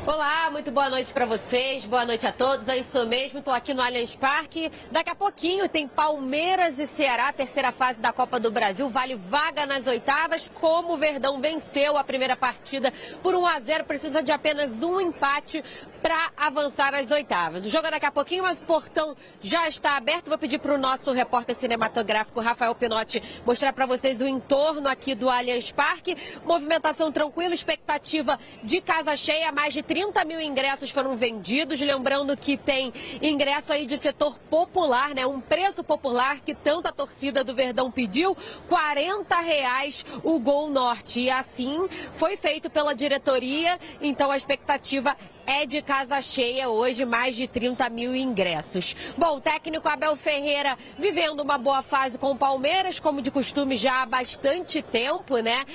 Olá, muito boa noite para vocês, boa noite a todos, é isso mesmo, estou aqui no Allianz Parque. Daqui a pouquinho tem Palmeiras e Ceará, terceira fase da Copa do Brasil, vale vaga nas oitavas. Como o Verdão venceu a primeira partida por 1-0, precisa de apenas um empate para avançar às oitavas. O jogo é daqui a pouquinho, mas o portão já está aberto. Vou pedir para o nosso repórter cinematográfico, Rafael Pinotti, mostrar para vocês o entorno aqui do Allianz Parque. Movimentação tranquila, expectativa de casa cheia, mais de 30 mil ingressos foram vendidos. Lembrando que tem ingresso aí de setor popular, né? Um preço popular que tanto a torcida do Verdão pediu, R$40 o Gol Norte. E assim foi feito pela diretoria, então a expectativa é de casa cheia hoje, mais de 30 mil ingressos. Bom, o técnico Abel Ferreira vivendo uma boa fase com o Palmeiras, como de costume já há bastante tempo, né?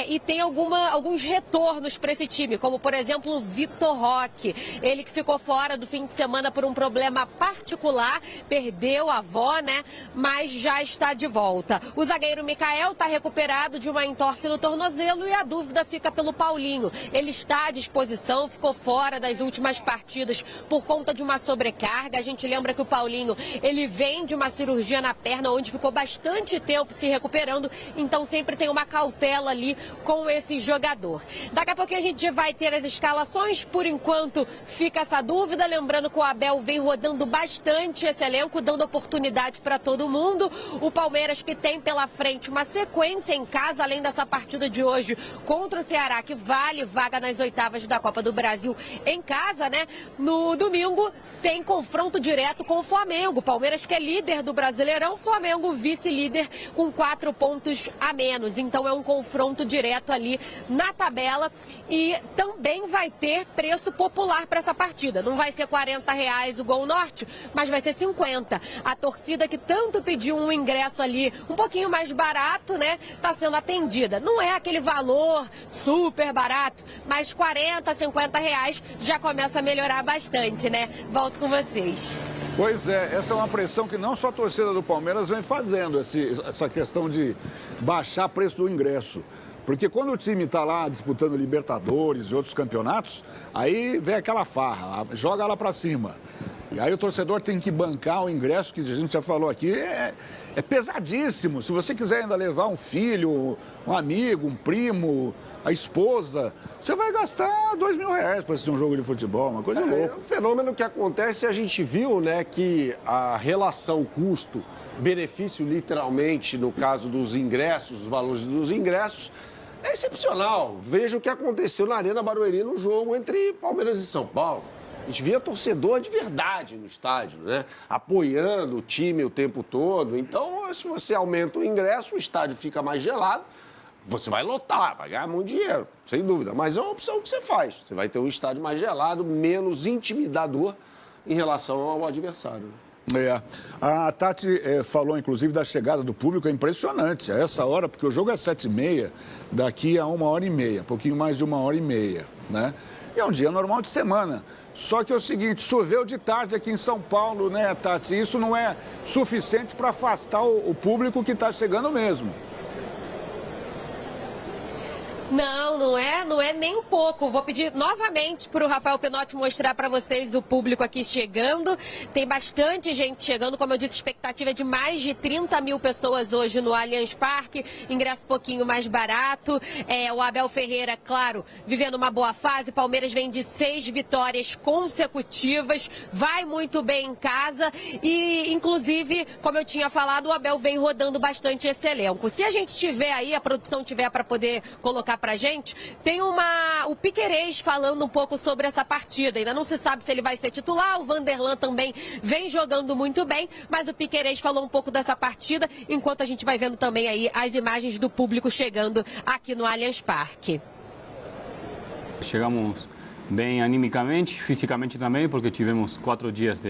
E tem alguns retornos para esse time, como por exemplo o Vitor Roque. Ele que ficou fora do fim de semana por um problema particular, perdeu a avó, né? Mas já está de volta. O zagueiro Mikael está recuperado de uma entorse no tornozelo e a dúvida fica pelo Paulinho. Ele está à disposição, ficou fora das últimas partidas por conta de uma sobrecarga. A gente lembra que o Paulinho, ele vem de uma cirurgia na perna, onde ficou bastante tempo se recuperando, então sempre tem uma cautela ali com esse jogador. Daqui a pouquinho a gente vai ter as escalações, por enquanto fica essa dúvida, lembrando que o Abel vem rodando bastante esse elenco, dando oportunidade para todo mundo. O Palmeiras que tem pela frente uma sequência em casa, além dessa partida de hoje contra o Ceará, que vale vaga nas oitavas da Copa do Brasil em casa, né? No domingo tem confronto direto com o Flamengo. Palmeiras que é líder do Brasileirão, Flamengo vice-líder com 4 pontos a menos. Então é um confronto direto ali na tabela e também vai ter preço popular para essa partida. Não vai ser R$40 o Gol Norte, mas vai ser 50. A torcida que tanto pediu um ingresso ali um pouquinho mais barato, né? Tá sendo atendida. Não é aquele valor super barato, mas R$40, R$50 já começa a melhorar bastante, né? Volto com vocês. Pois é, essa é uma pressão que não só a torcida do Palmeiras vem fazendo, essa questão de baixar o preço do ingresso. Porque quando o time está lá disputando Libertadores e outros campeonatos, aí vem aquela farra, joga lá para cima. E aí o torcedor tem que bancar o ingresso, que a gente já falou aqui, é pesadíssimo. Se você quiser ainda levar um filho, um amigo, um primo, a esposa, você vai gastar R$2.000 para assistir um jogo de futebol, uma coisa louca. Um fenômeno que acontece, a gente viu, né, que a relação custo-benefício, literalmente, no caso dos ingressos, os valores dos ingressos, é excepcional. Veja o que aconteceu na Arena Barueri no jogo entre Palmeiras e São Paulo. A gente via torcedor de verdade no estádio, né? Apoiando o time o tempo todo. Então, se você aumenta o ingresso, o estádio fica mais gelado. Você vai lotar, vai ganhar muito dinheiro, sem dúvida. Mas é uma opção que você faz. Você vai ter um estádio mais gelado, menos intimidador em relação ao adversário. A Tati falou, inclusive, da chegada do público. É impressionante a essa hora, porque o jogo é 7h30, daqui a 1h30, pouquinho mais de 1h30, né? E é um dia normal de semana. Só que é o seguinte, choveu de tarde aqui em São Paulo, né, Tati? Isso não é suficiente para afastar o público que está chegando mesmo. Não é nem um pouco. Vou pedir novamente para o Rafael Pinotti mostrar para vocês o público aqui chegando. Tem bastante gente chegando, como eu disse, expectativa é de mais de 30 mil pessoas hoje no Allianz Parque. Ingresso um pouquinho mais barato. O Abel Ferreira, claro, vivendo uma boa fase. Palmeiras vem de 6 vitórias consecutivas, vai muito bem em casa e, inclusive, como eu tinha falado, o Abel vem rodando bastante esse elenco. Se a gente tiver aí, a produção tiver para poder colocar pra gente, tem o Piquerez falando um pouco sobre essa partida. Ainda não se sabe se ele vai ser titular, o Vanderlan também vem jogando muito bem, mas o Piquerez falou um pouco dessa partida, enquanto a gente vai vendo também aí as imagens do público chegando aqui no Allianz Parque. Chegamos bem animicamente, fisicamente também, porque tivemos 4 dias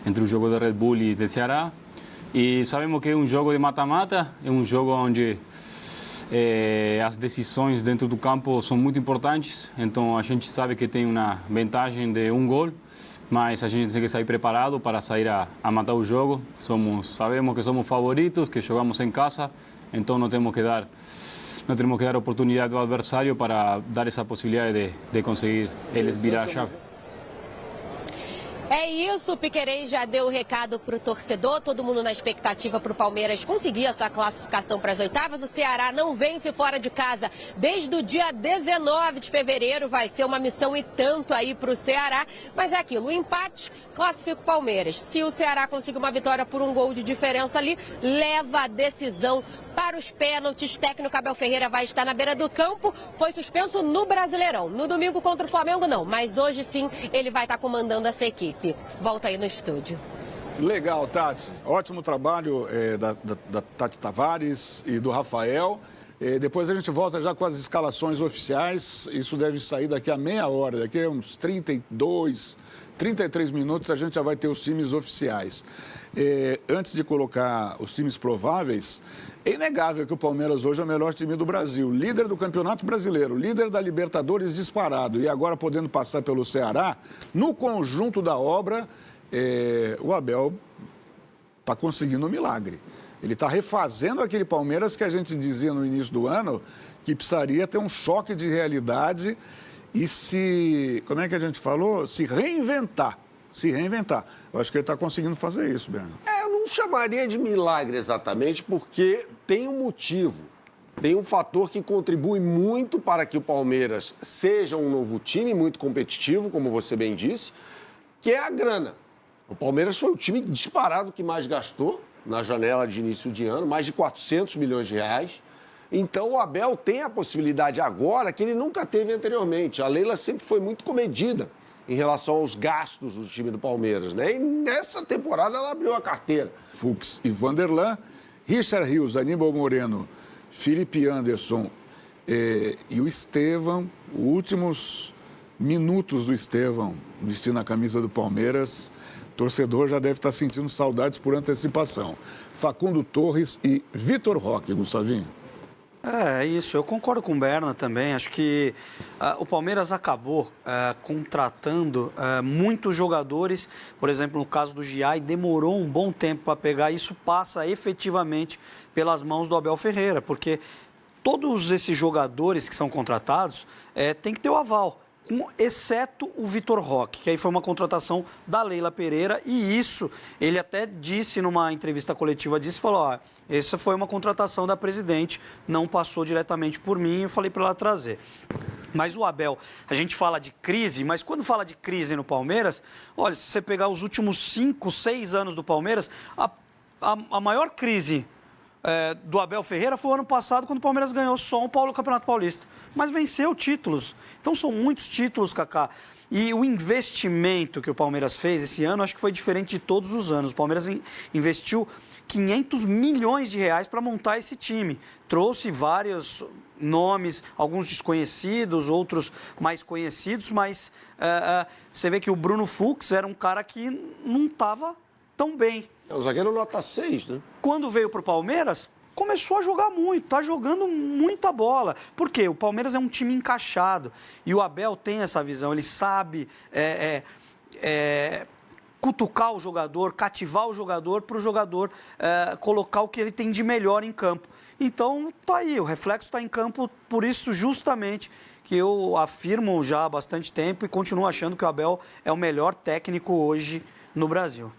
entre o jogo de Red Bull e de Ceará, e sabemos que é um jogo de mata-mata, é um jogo onde as decisões dentro do campo são muito importantes, então a gente sabe que tem uma vantagem de 1 gol, mas a gente tem que sair preparado para sair a matar o jogo. Sabemos que somos favoritos, que jogamos em casa, então não temos que dar no tenemos que dar oportunidad al adversario para dar esa posibilidad de conseguir eles virar a chave. É isso, o Piquerez já deu o recado para o torcedor, todo mundo na expectativa para o Palmeiras conseguir essa classificação para as oitavas. O Ceará não vence fora de casa desde o dia 19 de fevereiro, vai ser uma missão e tanto aí para o Ceará. Mas é aquilo, o empate classifica o Palmeiras. Se o Ceará conseguir uma vitória por um gol de diferença ali, leva a decisão para os pênaltis. Técnico Abel Ferreira vai estar na beira do campo, foi suspenso no Brasileirão. No domingo contra o Flamengo não, mas hoje sim ele vai estar comandando essa equipe. Volta aí no estúdio. Legal, Tati. Ótimo trabalho da Tati Tavares e do Rafael. Depois a gente volta já com as escalações oficiais. Isso deve sair daqui a meia hora, daqui a uns 32, 33 minutos a gente já vai ter os times oficiais. Antes de colocar os times prováveis, é inegável que o Palmeiras hoje é o melhor time do Brasil, líder do Campeonato Brasileiro, líder da Libertadores disparado e agora podendo passar pelo Ceará. No conjunto da obra, o Abel está conseguindo um milagre. Ele está refazendo aquele Palmeiras que a gente dizia no início do ano que precisaria ter um choque de realidade e como é que a gente falou? Se reinventar. Eu acho que ele está conseguindo fazer isso, Bernardo. Eu não chamaria de milagre exatamente, porque tem um motivo. Tem um fator que contribui muito para que o Palmeiras seja um novo time, muito competitivo, como você bem disse, que é a grana. O Palmeiras foi o time disparado que mais gastou na janela de início de ano, mais de 400 milhões de reais. Então o Abel tem a possibilidade agora que ele nunca teve anteriormente. A Leila sempre foi muito comedida em relação aos gastos do time do Palmeiras, né? E nessa temporada ela abriu a carteira. Fux e Vanderlan, Richard Rios, Aníbal Moreno, Felipe Anderson e o Estevão, os últimos minutos do Estevão vestindo a camisa do Palmeiras, o torcedor já deve estar sentindo saudades por antecipação. Facundo Torres e Vitor Roque, Gustavinho. É isso, eu concordo com o Berna também. Acho que o Palmeiras acabou contratando muitos jogadores, por exemplo, no caso do Giai, demorou um bom tempo para pegar. Isso passa efetivamente pelas mãos do Abel Ferreira, porque todos esses jogadores que são contratados têm que ter o aval, exceto o Vitor Roque, que aí foi uma contratação da Leila Pereira, e isso ele até disse numa entrevista coletiva, falou, essa foi uma contratação da presidente, não passou diretamente por mim, eu falei para ela trazer. Mas o Abel, a gente fala de crise, mas quando fala de crise no Palmeiras, olha, se você pegar os últimos 5, 6 anos do Palmeiras, a maior crise do Abel Ferreira foi o ano passado, quando o Palmeiras ganhou só o Campeonato Paulista. Mas venceu títulos. Então são muitos títulos, Kaká. E o investimento que o Palmeiras fez esse ano, acho que foi diferente de todos os anos. O Palmeiras investiu 500 milhões de reais para montar esse time. Trouxe vários nomes, alguns desconhecidos, outros mais conhecidos, mas você vê que o Bruno Fux era um cara que não estava tão bem. O zagueiro nota 6, né? Quando veio para o Palmeiras, começou a jogar muito, está jogando muita bola. Por quê? O Palmeiras é um time encaixado e o Abel tem essa visão, ele sabe cutucar o jogador, cativar o jogador para o jogador colocar o que ele tem de melhor em campo. Então, tá aí, o reflexo está em campo, por isso justamente que eu afirmo já há bastante tempo e continuo achando que o Abel é o melhor técnico hoje no Brasil.